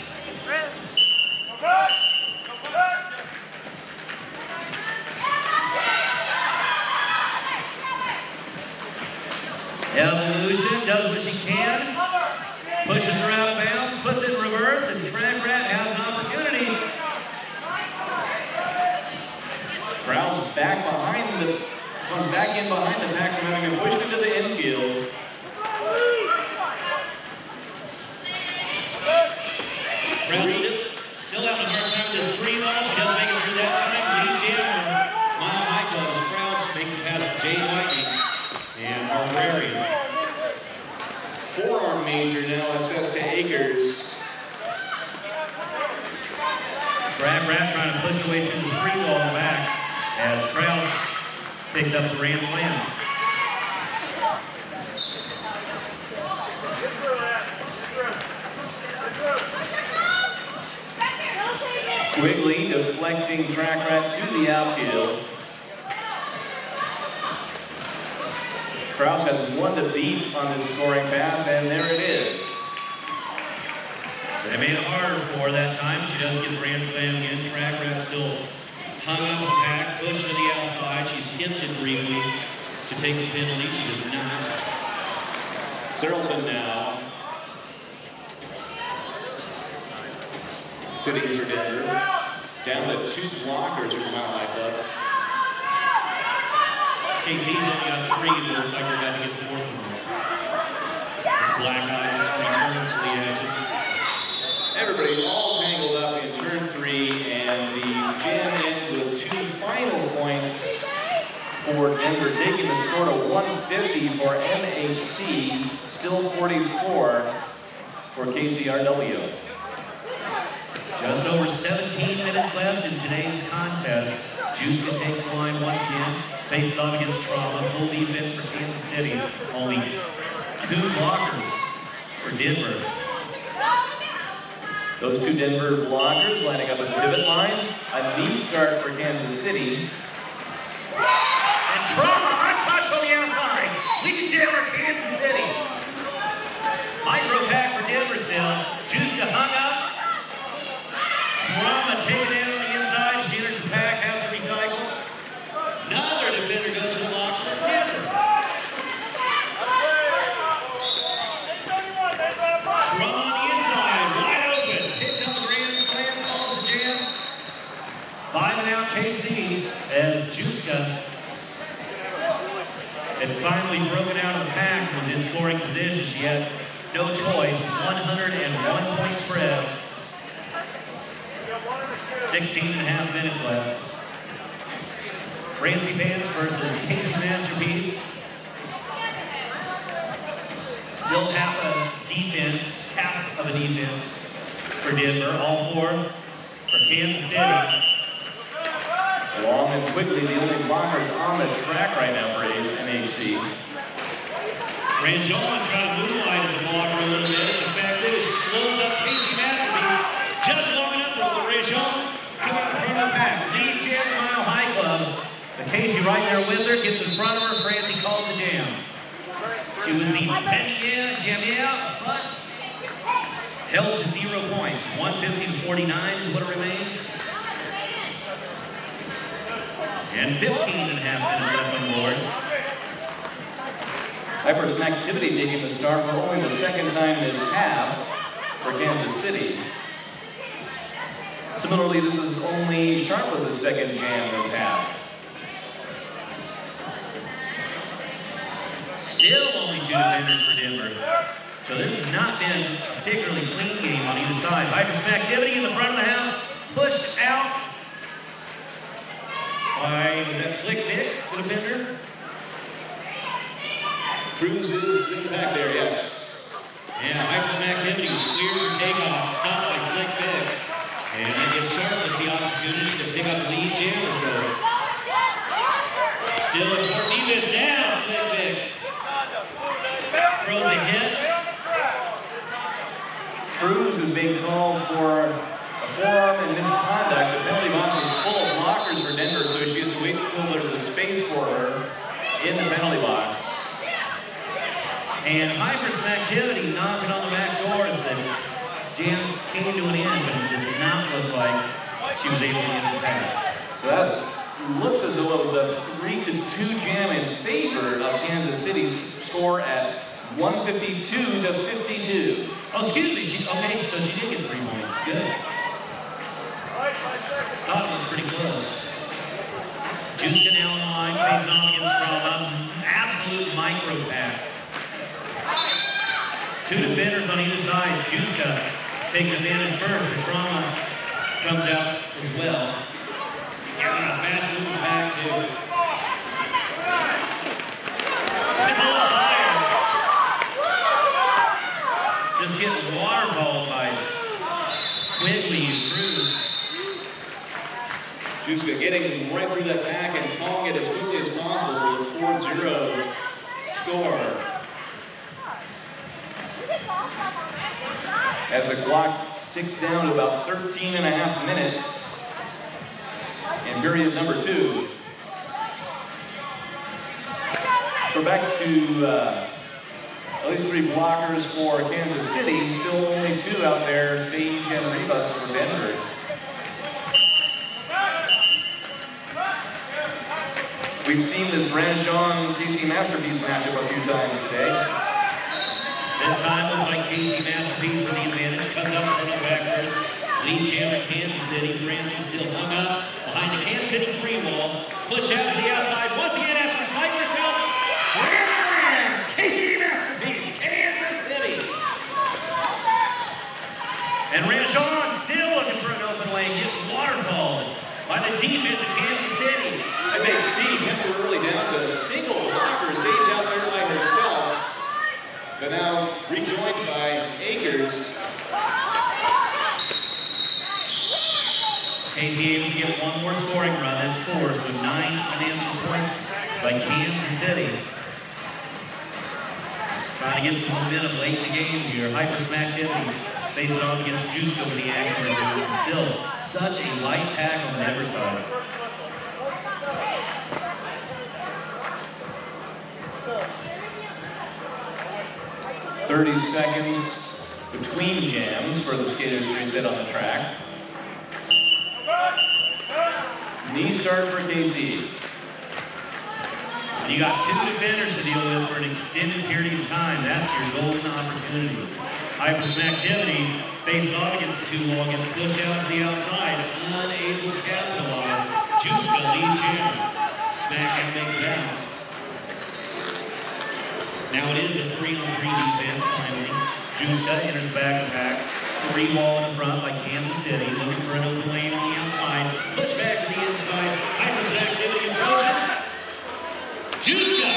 Evolution does what she can, pushes her out of bounds, puts it in reverse, and Track Rat has an opportunity. Kraus back behind the, comes back in behind the pack from having been pushed into the infield. Kraus still having a hard time with this screen ball. She doesn't make it through that time. Lead jammer, Mile High Clubs. Kraus makes it past Jay Whiting and Barbarian. Forearm major now assessed to Akers. Track Rat trying to push away through the 3-wall in the back as Kraus picks up the grand slam. Quigley deflecting Track Rat to the outfield. Kraus has 1 to beat on this scoring pass, and there it is. They made it harder for her that time. She doesn't get the grand slam again. Track Rat still hung up in the pack, pushed to the outside. She's tempted briefly to take the penalty. She does not. Serlson now. Sitting for Denver. Down to 2 blockers for Mile High Club. KC's only got 3, but it looks like they're about to get the 4th one. This Black Eyes returns to the action. Everybody all tangled up in turn 3, and the jam ends with 2 final points For Denver, taking the score to 150 for MHC, still 44 for KCRW. Just over 17 minutes left in today's contest. Juska takes the line once again, faces off against Trauma, full defense for Kansas City. Only 2 blockers for Denver. Those 2 Denver blockers lining up at the pivot line. A knee start for Kansas City. And Trauma, untouched on the outside. Lead jammer, Kansas City. Micro pack for Denver still. Juska hung up. Trauma taken in on the inside. She enters the pack, has to recycle. Another defender goes to the box for Denver. KC as Juska had finally broken out of the pack and was in scoring position. She had no choice. 101-point spread. 16.5 minutes left. Francie Vance versus Casey Masterpiece. Still half of a defense for Denver. All four for Kansas City. Long and quickly, the only blockers on the track right now for MHC. Ranjon trying to moonlight as a blocker a little bit. It's effective. It slows up Casey Masterpiece just long enough for Ranjon come out in front of the pack. Lead jam Mile High Club. But Casey right there with her, gets in front of her. Francie calls the jam. She was the Penny Jamia, but held to 0 points. 150-49 is what it remains. And 15.5 minutes left on board. Hypersmactivity taking the start for only the second time this half for Kansas City. Similarly, this is only Sharpless' second jam this half. Still only 2 defenders for Denver. So this has not been a particularly clean game on either side. Hypersmactivity in the front of the house, pushed out by, was that Slick Vic, the defender? Cruz is in the back there, yes. Yeah, Hypersmactivity was cleared for takeoff, stopped by Slick Vic. And that gives Sharpless the opportunity to pick up the lead jam or so. Still important defense now, Slick Vic. Throws a hit. Cruz is being called for a forearm and misconduct. The penalty box is full of blockers for Denver, so she has to wait until there's a space for her in the penalty box. And Hypersmactivity knocking on the back door as the jam came to an end, but it does not look like she was able to get the pack. So that looks as though it was a 3-2 jam in favor of Kansas City's score at 152-52. Oh, excuse me. Okay, so she did get 3 points. Good. Thought it was pretty close. Juska down the line, facing off against Strama. Absolute micro pack. 2 defenders on either side. Juska takes advantage first. Strama comes out as well. Giving a fast moving pack too. Just getting waterfalled by Quigley and Cruz. Juska getting right through that back and calling it as quickly as possible for the 4-0 score. As the clock ticks down to about 13.5 minutes in period number 2. We're back to at least 3 blockers for Kansas City. Still only 2 out there, Sage and Rivas for Denver. We've seen this Ranjon Casey Masterpiece matchup a few times today. This time looks like Casey Masterpiece with the advantage. Comes up from the back first. Lead jammer Kansas City. Francie still hung up behind the Kansas City green wall. Push out to the outside. Once again, after fighting herself. Casey Masterpiece, Kansas City. And Ranjon still looking for an open lane, getting waterfalled by the defense of Kansas City. MHC temporarily down to a single blocker. Sage out there by herself, but now rejoined by Akers. Casey able to get 1 more scoring run. That's 4, so 9 unanswered points by Kansas City. Trying to get some momentum late in the game here. Hypersmactivity facing off against Juska with the action resistance. Still such a light pack on the Denver side. 30 seconds between jams for the skaters to reset on the track. Knee start for KC. You got 2 defenders to deal with for an extended period of time. That's your golden opportunity. Hypersmactivity facing off against the 2 wall, gets pushed out to the outside, unable to capitalize. Jim. Smack and makes it out. Now it is a 3-on-3 defense finally. Juska enters back to back. 3 wall in the front by Kansas City. Looking for an open lane on the outside. Pushback to the inside. Hyper's activity approaches. Juska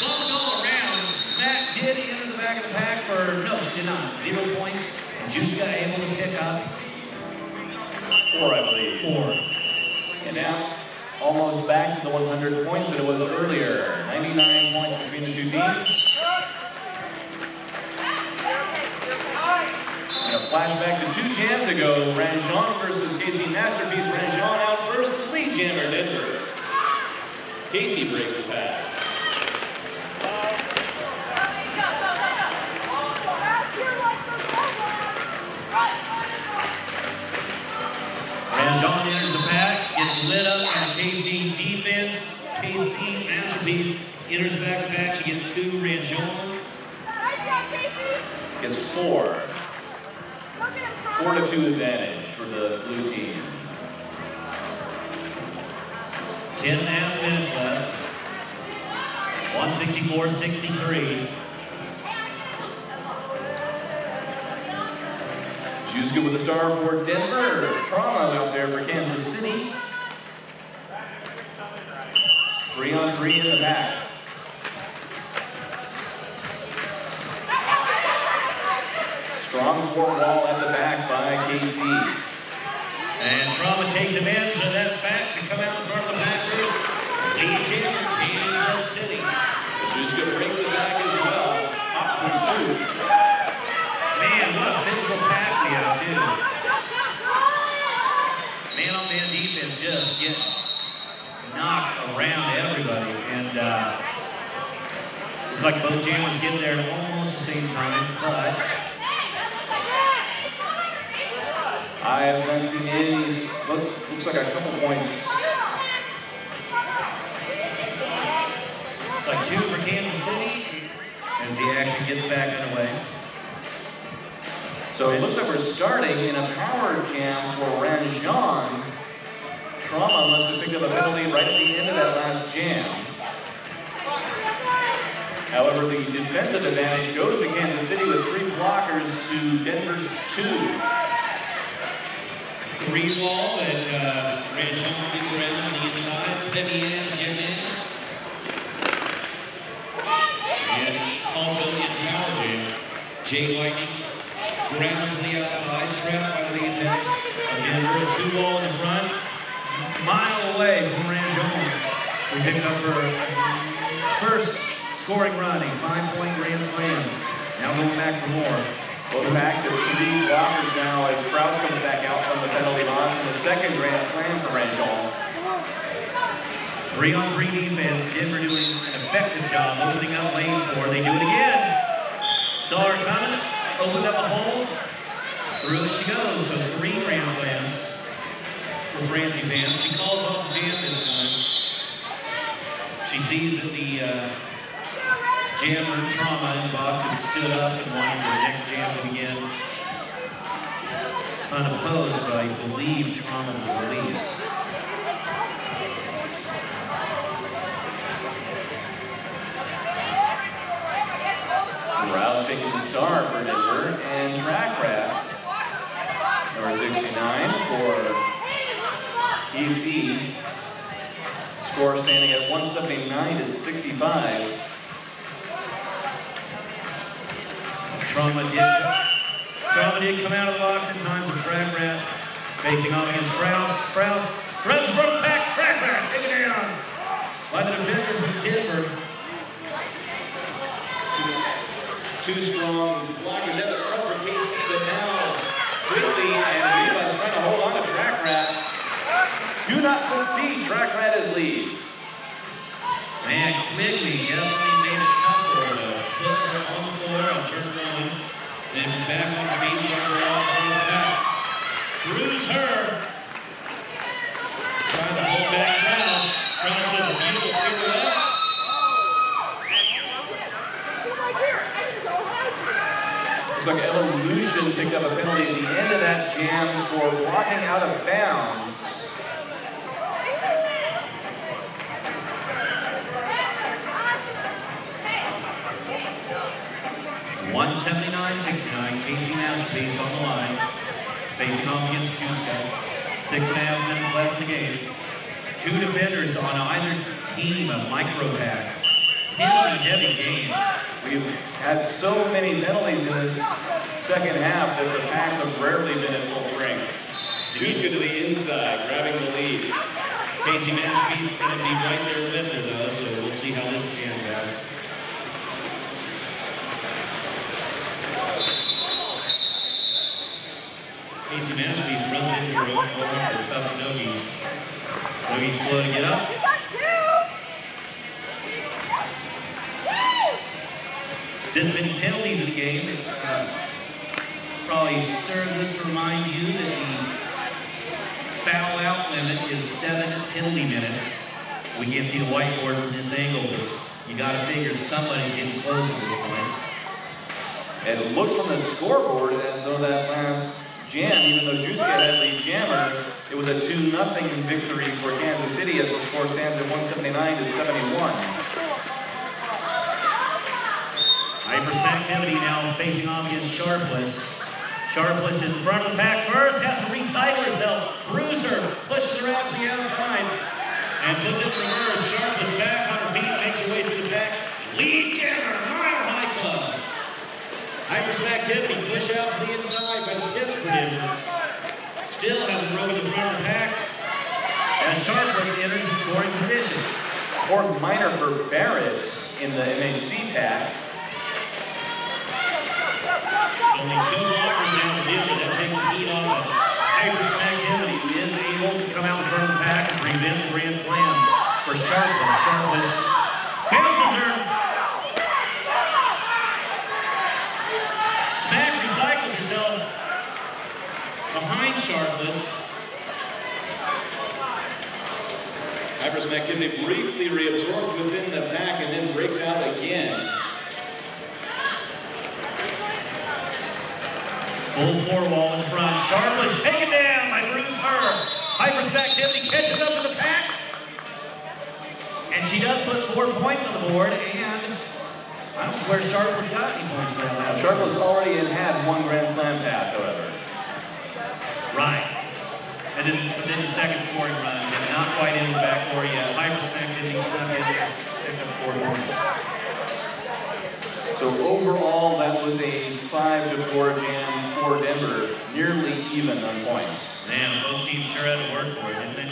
bumped all around. Smack did enter the back of the pack for, no, she did not. 0 points. And Juska able to pick up 4, I believe. 4. And now, almost back to the 100 points that it was earlier. 99 points between the two teams. And a flashback to 2 jams ago. Ranjon versus Casey Masterpiece. Ranjon out first. Lead jammer Denver. Casey breaks the pad. Ranjon enters the pack, gets lit up on KC defense. KC Masterpiece enters back to back. She gets 2. Ranjon Gets 4. 4-2 advantage for the blue team. 10.5 minutes left. 164-63. Juska with a star for Denver. Trauma out there for Kansas City. 3-on-3 in the back. Strong 4 wall at the back by KC. And Trauma takes advantage of that back to come out in front of the backers. Lead jammer, Kansas City. Juska breaks the back as well. Hot pursuit. Man, what a physical pack we have, too. Man-on-man defense just getting knocked around everybody. And looks like both jammers get there at almost the same time, but I have not seen any. Looks like a couple points. it's like 2 for Kansas City as the action gets back underway. So it looks like we're starting in a power jam for Ranjon. Trauma must have picked up a penalty right at the end of that last jam. However, the defensive advantage goes to Kansas City with 3 blockers to Denver's 2. 3 wall, and Ranjon gets around on the inside. Pevian, Jimin. And also in power jam, Jay Lightning. Ground to the outside, trapped by the defense. Denver, a 2 wall in the front. Mile away from Ranjon, who picks up her first scoring run, a 5-point grand slam. Now going back for more. Both backs at 3 blockers now as Krause comes back out from the penalty box in the second grand slam for Ranjon. 3-on-3 defense. Denver doing an effective job opening up lanes for her. They do it again. Saw her coming, opened up a hole, through it she goes. So 3 grand slams for Francie fans. She calls off the jam this time. She sees that the jammer Trauma in the box had stood up and wanted the next jam to begin unopposed, but I believe Trauma was released. Rouse taking the star for Denver, and Trackcraft, number 69 for EC. Score standing at 179-65. Trauma did come out of the box in time for Trackcraft. Facing off against Krause. Krause runs in front of the pack. Trackcraft taken down by the defender from Denver. 2 strong blockers at the front for Casey, but now quickly, and Rivas trying to hold on to Trackcraft. Do not succeed, Trackcraft is lead. Man, Quigley definitely made it tough for her though. Put her on the floor on turn 1, then back on her feet, run her off on the back. Bruise her. Trying to hold back Krause. Krause does a beautiful pirouette. Looks like Evolution picked up a penalty at the end of that jam for blocking out of bounds. Casey Masterpiece on the line, facing off against Juska. 6.5 minutes left in the game. 2 defenders on either team of micro-pack. Penalty-heavy game. We've had so many penalties in this second half that the packs have rarely been at full strength. Juska to the inside, grabbing the lead. Casey Masterpiece is going to be right there with her, though, so we'll see how this pans out. Casey Masterpiece runs into her own goal for tough Nogi. Nogi's slow to get up. This many penalties in the game. It probably serves us to remind you that the foul out limit is 7 penalty minutes. We can't see the whiteboard from this angle, but you got to figure somebody's getting close at this point. And it looks from the scoreboard as though that last jam, even though Juska had the jammer, it was a 2-0 victory for Kansas City as the score stands at 179-71. Hyperspectivity now facing off against Sharpless. Sharpless is in front of the pack first, has to recycle herself. Bruiser pushes her out to the outside and puts it in reverse. Sharpless back on her feet, makes her way through the pack. Lead jammer, Mile High Club. Hyperspectivity push out to the inside by the pivot for Denver. Still hasn't broken the front of the pack as Sharpless enters in scoring position. Fourth minor for Barrett in the MHC pack. Only 2 blockers now to deal with. That takes the heat off of Hyperspectivity, who is able to come out in front of the pack and prevent the grand slam for Sharpless. Sharpless bounces her. Smack recycles herself behind Sharpless. Hyperspectivity briefly reabsorbed within the pack and then breaks out again. Full 4 wall in front. Sharpless taken down by Bruce Her. Hyperspectivity catches up with the pack. And she does put 4 points on the board, and I don't swear Sharpless got any points for that last. Sharpless already had 1 Grand Slam pass, however. Right. And then the second scoring run, and not quite in the backcourt yet. Hyperspectivity snuck in there, picked up 4 points. So overall, that was a 5-4 jam for Denver, nearly even on points. Man, both teams sure had to work for it, didn't they?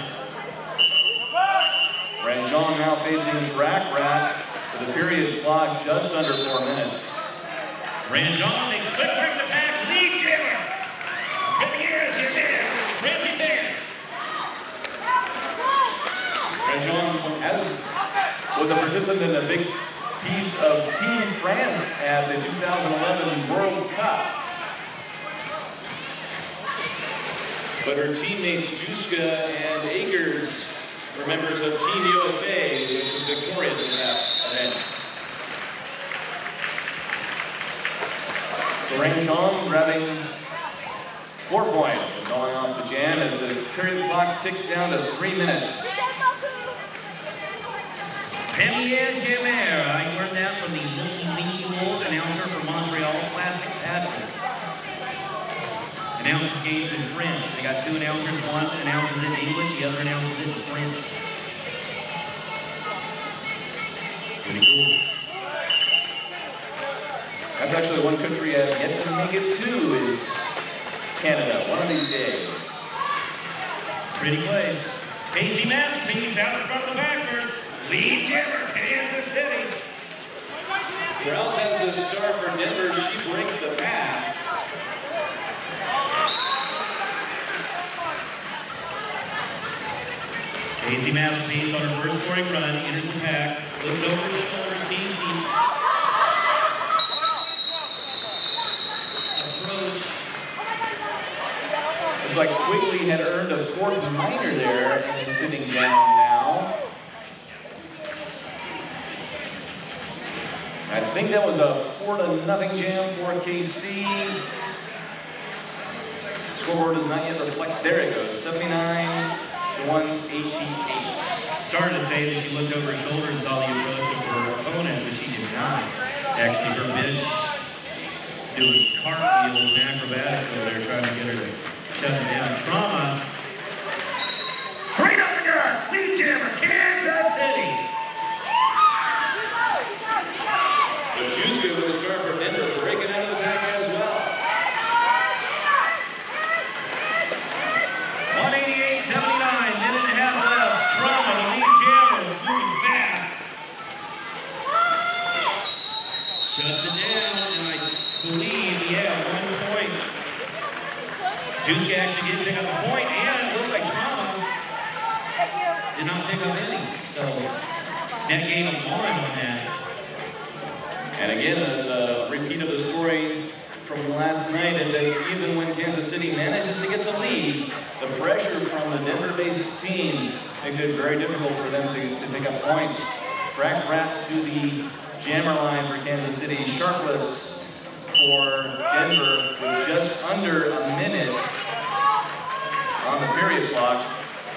Ranjon now facing Rack Rat with a period clock just under 4 minutes. Ranjon makes a quick break to the pack, lead jammer. Flipping ears, you're there. Ramsey Bears. Ranjon was a participant in a big piece of Team France at the 2011 World Cup. But her teammates Juska and Akers were members of Team USA, which was victorious in that event. So Ranjon grabbing 4 points and going off the jam as the period clock ticks down to 3 minutes. Premier Jammer. I learned that from the multilingual announcer from Montreal, Plastic Patrick. Announces games in French. They got 2 announcers. One announces it in English, the other announces it in French. Pretty cool. That's actually one country I've yet to make it to is Canada, one of these days. Pretty place. Casey Masterpiece out in front of the backers. Lead jammer, Kansas City. Rouse has the start for Denver. She breaks the pack. Casey Masterpiece on her first scoring run, enters the pack, looks over her shoulder, sees the approach. Looks like Quigley had earned a 4th minor there and is sitting down now. I think that was a 4-0 jam for KC. Scoreboard does not yet reflect. There it goes, 79-188. Started to say that she looked over her shoulder and saw the approach of her opponent, but she did not. Actually, her bench doing cartwheels and acrobatics over there trying to get her to shut it down. Trauma. Straight up the gut. Lead jammer, Kansas City. But Juice with the start for Denver, breaking out of the pack as well. 188.79, minute and a half left. Trauma, the lead jammer, moving fast. Shuts it down, and I believe, yeah, 1 point. Juice actually did pick up a point, and it looks like Trauma did not pick up any. So, net gain of 1 on that. And again, a repeat of the story from last night, and that even when Kansas City manages to get the lead, the pressure from the Denver-based team makes it very difficult for them to pick up points. Track wrap to the jammer line for Kansas City. Sharpless for Denver with just under a minute on the period clock.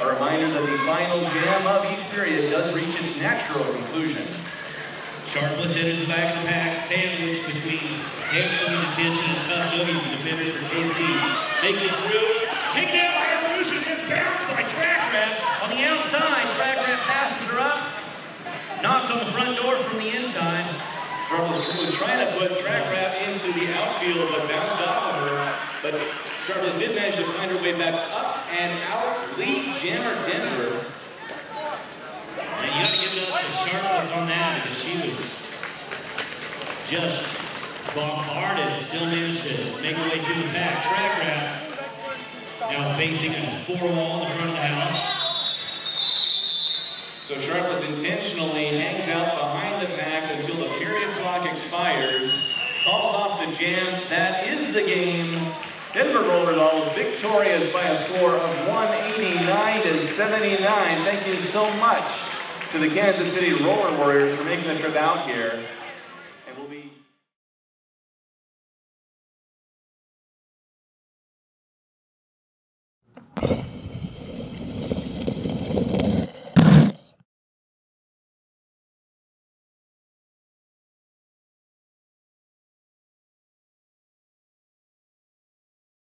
A reminder that the final jam of each period does reach its natural conclusion. Sharpless enters the back of the pack, sandwiched between absolute attention and tough noogies and defenders for KC. Makes it through, taken out by Evolution, and bounced by Track Rap. On the outside, Track Rap passes her up, knocks on the front door from the inside. Sharpless was trying to put Track Rap into the outfield, but bounced off of her. But Sharpless did manage to find her way back up and out. Lead jammer Denver. And you got to give it up to Sharpless on that because she was just bombarded and still managed to make her way through the pack. Track Rap now facing a 4-wall in the front of the house. So Sharpless intentionally hangs out behind the pack until the period clock expires, calls off the jam. That is the game. Denver Roller Dolls victorious by a score of 189-79. Thank you so much to the Kansas City Roller Warriors for making the trip out here. And we'll be